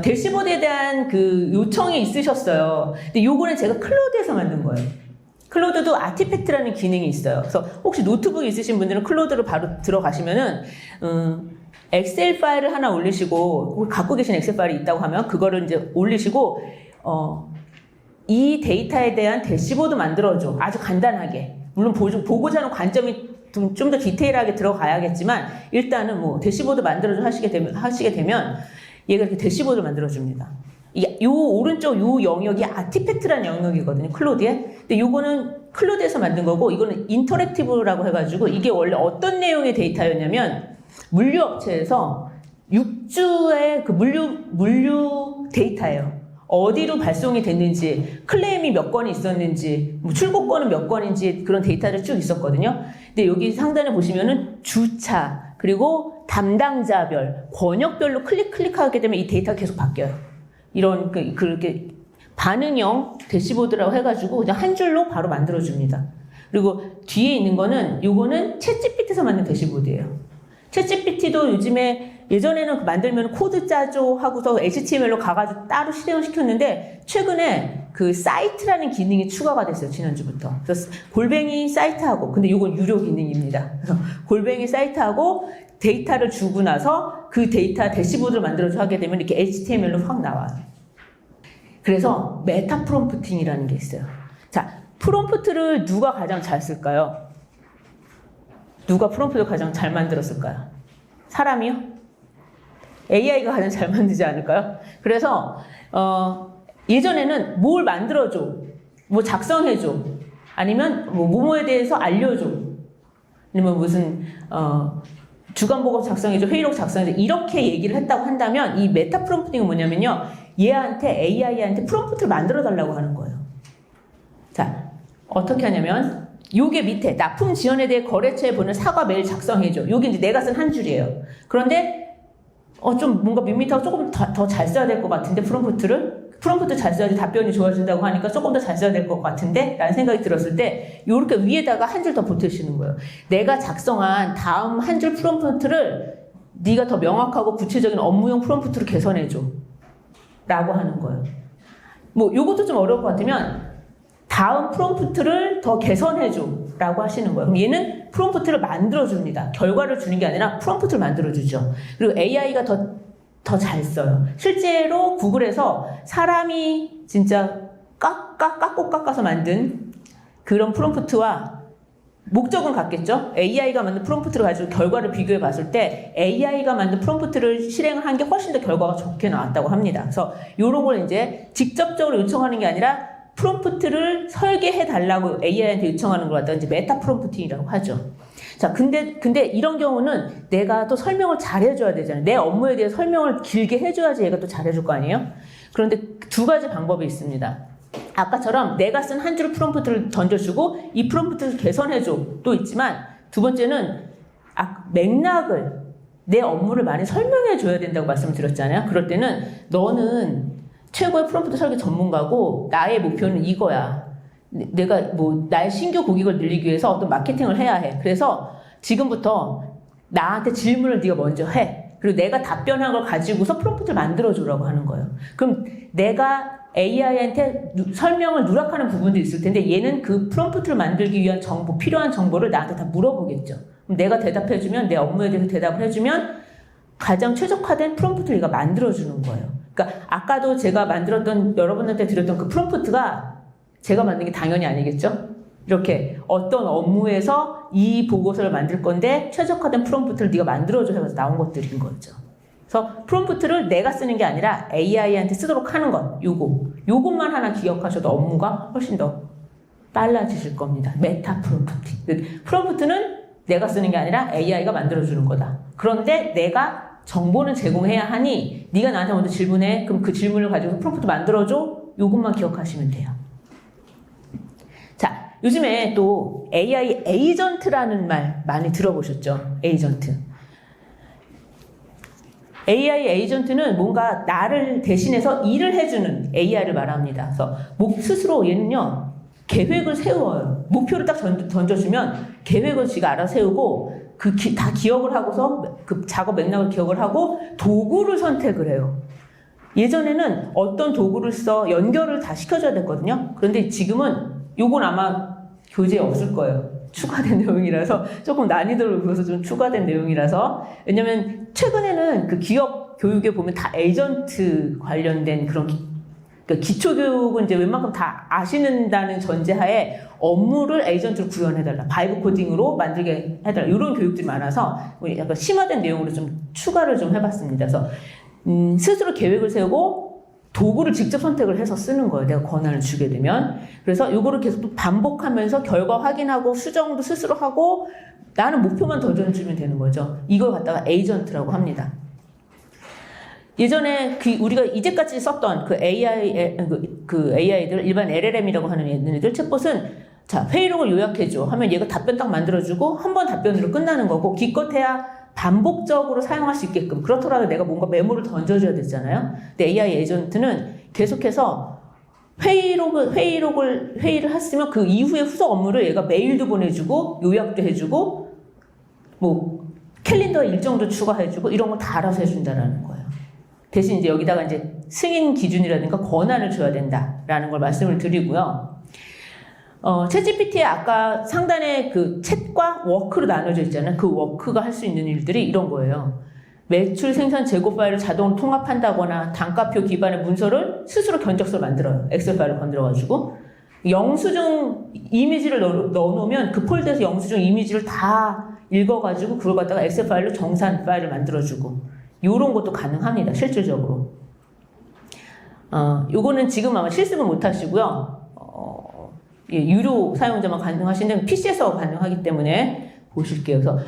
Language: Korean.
대시보드에 대한 그 요청이 있으셨어요. 근데 요거는 제가 클로드에서 만든 거예요. 클로드도 아티팩트라는 기능이 있어요. 그래서 혹시 노트북 있으신 분들은 클로드로 바로 들어가시면은, 엑셀 파일을 하나 올리시고, 갖고 계신 엑셀 파일이 있다고 하면 그거를 이제 올리시고, 이 데이터에 대한 대시보드 만들어줘. 아주 간단하게. 물론 보고자 하는 관점이 좀 더 디테일하게 들어가야겠지만, 일단은 뭐, 대시보드 만들어줘 하시게 되면, 얘가 이렇게 대시보드를 만들어줍니다. 요 오른쪽 요 영역이 아티팩트라는 영역이거든요. 클로드에. 근데 요거는 클로드에서 만든 거고, 이거는 인터랙티브라고 해가지고, 이게 원래 어떤 내용의 데이터였냐면, 물류업체에서 6주의 그 물류 데이터예요. 어디로 발송이 됐는지, 클레임이 몇 건이 있었는지, 뭐 출고권은 몇 건인지 그런 데이터를 쭉 있었거든요. 근데 여기 상단에 보시면은 주차, 그리고 담당자별, 권역별로 클릭하게 되면 이 데이터가 계속 바뀌어요. 이런, 그렇게 반응형 대시보드라고 해가지고 그냥 한 줄로 바로 만들어줍니다. 그리고 뒤에 있는 거는, 요거는 챗GPT에서 만든 대시보드예요. 챗GPT도 요즘에 예전에는 만들면 코드 짜줘 하고서 HTML로 가가지고 따로 실행을 시켰는데 최근에 그 사이트라는 기능이 추가가 됐어요. 지난주부터. 그래서 골뱅이 사이트하고, 근데 이건 유료 기능입니다. 그래서 골뱅이 사이트하고 데이터를 주고 나서 그 데이터 대시보드를 만들어서 하게 되면 이렇게 HTML로 확 나와요. 그래서 메타 프롬프팅이라는 게 있어요. 자, 프롬프트를 누가 가장 잘 쓸까요? 누가 프롬프트를 가장 잘 만들었을까요? 사람이요? AI가 가장 잘 만들지 않을까요? 그래서 예전에는 뭘 만들어줘, 뭐 작성해줘, 아니면 뭐뭐에 대해서 알려줘, 아니면 무슨 주간보고 작성해줘, 회의록 작성해줘, 이렇게 얘기를 했다고 한다면 이 메타 프롬프팅은 뭐냐면요, 얘한테, AI한테 프롬프트를 만들어 달라고 하는 거예요. 자, 어떻게 하냐면 요게 밑에 납품 지연에 대해 거래처에 보낸 사과 메일 작성해줘. 요게 이제 내가 쓴 한 줄이에요. 그런데 좀 뭔가 밋밋하고 조금 더 잘 써야 될 것 같은데, 프롬프트 잘 써야지 답변이 좋아진다고 하니까 조금 더 잘 써야 될 것 같은데? 라는 생각이 들었을 때, 요렇게 위에다가 한 줄 더 보태시는 거예요. 내가 작성한 다음 한 줄 프롬프트를 네가 더 명확하고 구체적인 업무용 프롬프트로 개선해줘. 라고 하는 거예요. 뭐, 요것도 좀 어려울 것 같으면, 다음 프롬프트를 더 개선해줘. 라고 하시는 거예요. 그럼 얘는 프롬프트를 만들어줍니다. 결과를 주는 게 아니라 프롬프트를 만들어주죠. 그리고 AI가 더 잘 써요. 실제로 구글에서 사람이 진짜 깎고 깎아서 만든 그런 프롬프트와 목적은 같겠죠? AI가 만든 프롬프트를 가지고 결과를 비교해 봤을 때 AI가 만든 프롬프트를 실행을 한 게 훨씬 더 결과가 좋게 나왔다고 합니다. 그래서 요런 걸 이제 직접적으로 요청하는 게 아니라 프롬프트를 설계해 달라고 AI한테 요청하는 걸 갖다가 이제 메타 프롬프팅이라고 하죠. 자, 근데 이런 경우는 내가 또 설명을 잘 해줘야 되잖아요. 내 업무에 대해 설명을 길게 해줘야지 얘가 또 잘해줄 거 아니에요? 그런데 두 가지 방법이 있습니다. 아까처럼 내가 쓴 한 줄 프롬프트를 던져주고 이 프롬프트를 개선해줘 또 있지만, 두 번째는 맥락을, 내 업무를 많이 설명해줘야 된다고 말씀을 드렸잖아요. 그럴 때는 너는 최고의 프롬프트 설계 전문가고 나의 목표는 이거야. 내가 뭐 나의 신규 고객을 늘리기 위해서 어떤 마케팅을 해야 해. 그래서 지금부터 나한테 질문을 네가 먼저 해. 그리고 내가 답변한 걸 가지고서 프롬프트를 만들어주라고 하는 거예요. 그럼 내가 AI한테 설명을 누락하는 부분도 있을 텐데 얘는 그 프롬프트를 만들기 위한 정보, 필요한 정보를 나한테 다 물어보겠죠. 그럼 내가 대답해주면, 내 업무에 대해서 대답을 해주면 가장 최적화된 프롬프트를 얘가 만들어주는 거예요. 그러니까 아까도 제가 만들었던, 여러분한테 드렸던 그 프롬프트가 제가 만든 게 당연히 아니겠죠? 이렇게 어떤 업무에서 이 보고서를 만들 건데 최적화된 프롬프트를 네가 만들어줘 해서 나온 것들인 거죠. 그래서 프롬프트를 내가 쓰는 게 아니라 AI한테 쓰도록 하는 것, 요것만 하나 기억하셔도 업무가 훨씬 더 빨라지실 겁니다. 메타 프롬프팅. 프롬프트는 내가 쓰는 게 아니라 AI가 만들어주는 거다. 그런데 내가 정보는 제공해야 하니 네가 나한테 먼저 질문해. 그럼 그 질문을 가지고 프롬프트 만들어줘. 요것만 기억하시면 돼요. 자, 요즘에 또 AI 에이전트라는 말 많이 들어보셨죠? 에이전트. AI 에이전트는 뭔가 나를 대신해서 일을 해주는 AI를 말합니다. 그래서 스스로 얘는요, 계획을 세워요. 목표를 딱 던져주면 계획을 지가 알아서 세우고 다 기억을 하고서 그 작업 맥락을 기억을 하고 도구를 선택을 해요. 예전에는 어떤 도구를 써 연결을 다 시켜줘야 됐거든요. 그런데 지금은 요건 아마 교재에 없을 거예요. 추가된 내용이라서 조금 난이도를 보여서 좀 추가된 내용이라서 왜냐면 최근에는 그 기업 교육에 보면 다 에이전트 관련된 그런 그러니까 기초교육은 이제 웬만큼 다 아시는다는 전제하에 업무를 에이전트로 구현해달라. 바이브 코딩으로 만들게 해달라. 이런 교육들이 많아서 약간 심화된 내용으로 좀 추가를 좀 해봤습니다. 그래서 스스로 계획을 세우고 도구를 직접 선택을 해서 쓰는 거예요. 내가 권한을 주게 되면. 그래서 이거를 계속 또 반복하면서 결과 확인하고 수정도 스스로 하고 나는 목표만 던져주면 되는 거죠. 이걸 갖다가 에이전트라고 합니다. 예전에 우리가 이제까지 썼던 그 AI들, 일반 LLM이라고 하는 얘네들 챗봇은 자, 회의록을 요약해줘 하면 얘가 답변 딱 만들어주고 한 번 답변으로 끝나는 거고 기껏해야 반복적으로 사용할 수 있게끔 그렇더라도 내가 뭔가 메모를 던져줘야 되잖아요. 근데 AI 에이전트는 계속해서 회의를 했으면 그 이후에 후속 업무를 얘가 메일도 보내주고 요약도 해주고 뭐 캘린더 일정도 추가해주고 이런 거 다 알아서 해준다라는 거예요. 대신 이제 여기다가 이제 승인 기준이라든가 권한을 줘야 된다라는 걸 말씀을 드리고요. 챗GPT에 아까 상단에 그 챗과 워크로 나눠져 있잖아요. 그 워크가 할 수 있는 일들이 이런 거예요. 매출, 생산, 재고 파일을 자동으로 통합한다거나 단가표 기반의 문서를 스스로 견적서를 만들어요. 엑셀 파일을 건드려가지고. 영수증 이미지를 넣어놓으면 그 폴더에서 영수증 이미지를 다 읽어가지고 그걸 갖다가 엑셀 파일로 정산 파일을 만들어주고. 요런 것도 가능합니다. 실질적으로. 요거는 지금 아마 실습은 못 하시고요. 예, 유료 사용자만 가능하신데 PC에서 가능하기 때문에 보실게요. 그래서